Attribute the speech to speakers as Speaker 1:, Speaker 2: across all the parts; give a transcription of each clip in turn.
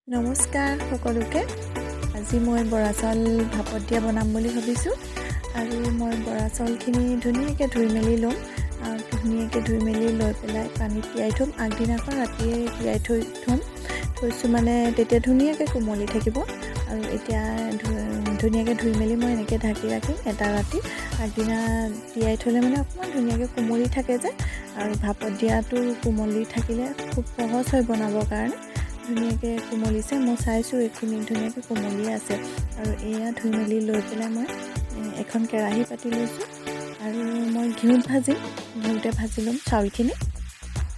Speaker 1: নমস্কাৰ সকলোকে। আজি মই বৰা চাউল ভাপত দিয়া বনাম বুলি ভাবিছোঁ। আৰু মই বৰা চাউলখিনি ধুনীয়াকৈ ধুই মেলি ল'ম। ধুই মেলি লৈ পেলাই পানীত তিয়াই থ'ম। আগদিনাখন ৰাতিয়ে তিয়াই থৈছোঁ মানে তেতিয়া ধুনীয়াকৈ কোমলি থাকিব। আৰু এতিয়া ধুনীয়াকৈ ধুই মেলি মই এনেকৈ ঢাকি ৰাখিম এটা ৰাতি। আগদিনা তিয়াই থ'লে মানে অকণমান ধুনীয়াকৈ কোমলি থাকে যে, আৰু ভাপত দিয়াটো কোমলি থাকিলে খুব সহজ হয় বনাবৰ কাৰণে। ধুনীয়াকৈ কোমলিছে, মই চাইছোঁ এইখিনি ধুনীয়াকৈ কোমলিয়ে আছে। আৰু এয়া ধুই মেলি লৈ পেলাই মই এখন কেৰাহী পাতি লৈছোঁ। আৰু মই ঘিউতে ভাজি ল'ম চাউলখিনি।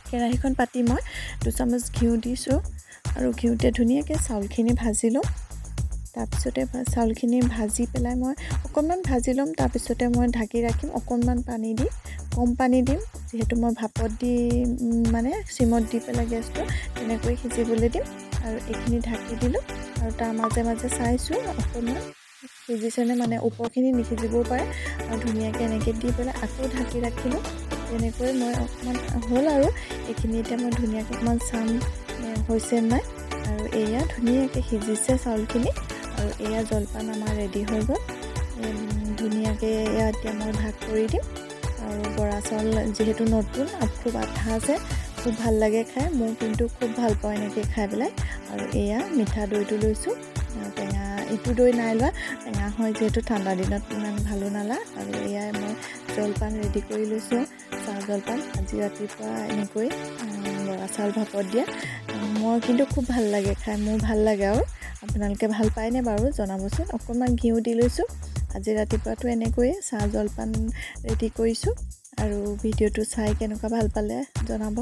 Speaker 1: কেৰাহীখন পাতি মই 2 চামুচ ঘিউ দিছোঁ। আৰু ঘিউতে ধুনীয়াকৈ চাউলখিনি ভাজি ল'ম। তাৰপিছতে চাউলখিনি ভাজি পেলাই মই অকণমান ভাজি ল'ম। তাৰপিছতে মই ঢাকি ৰাখিম অকণমান পানী দি, কম পানী দিম যিহেতু মই ভাপত দি মানে চিমত দি পেলাই গেছটো তেনেকৈ সিজিবলৈ দিম। আৰু এইখিনি ঢাকি দিলোঁ। আৰু তাৰ মাজে মাজে চাইছোঁ অকণমান সিজিছেনে, মানে ওপৰখিনি নিসিজিবও পাৰে। আৰু ধুনীয়াকৈ এনেকৈ দি পেলাই আকৌ ঢাকি ৰাখিলোঁ। তেনেকৈ মই অকণমান হ'ল আৰু এইখিনি এতিয়া মই ধুনীয়াকৈ অকণমান চাম হৈছে নাই। আৰু এয়া ধুনীয়াকৈ সিজিছে চাউলখিনি। আৰু এয়া জলপান আমাৰ ৰেডি হৈ গ'ল। ধুনীয়াকৈ এয়া এতিয়া মই ভাগ কৰি দিম। আৰু বৰা চাউল যিহেতু নতুন খুব আঠা আছে, খুব ভাল লাগে খাই। মই কিন্তু খুব ভাল পাওঁ এনেকৈ খাই পেলাই। আৰু এয়া মিঠা দৈটো লৈছোঁ। টেঙা এইটো দৈ নাই লোৱা, টেঙা হয় যিহেতু ঠাণ্ডা দিনত ইমান ভালো নালাগে। আৰু এয়াই মই জলপান ৰেডি কৰি লৈছোঁ, চাহ জলপান। আজি ৰাতিপুৱা এনেকৈ বৰা চাউল ভাপত দিয়া। মই কিন্তু খুব ভাল লাগে খাই, মোৰ ভাল লাগে। আৰু আপোনালোকে ভাল পায়নে বাৰু জনাবচোন। অকণমান ঘিউ দি লৈছোঁ। আজি ৰাতিপুৱাটো এনেকৈয়ে চাহ জলপান ৰেডি কৰিছোঁ। আৰু ভিডিঅ'টো চাই কেনেকুৱা ভাল পালে জনাব।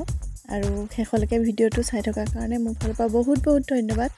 Speaker 1: আৰু শেষলৈকে ভিডিঅ'টো চাই থকাৰ কাৰণে মোৰ ফালৰ পৰা বহুত বহুত ধন্যবাদ।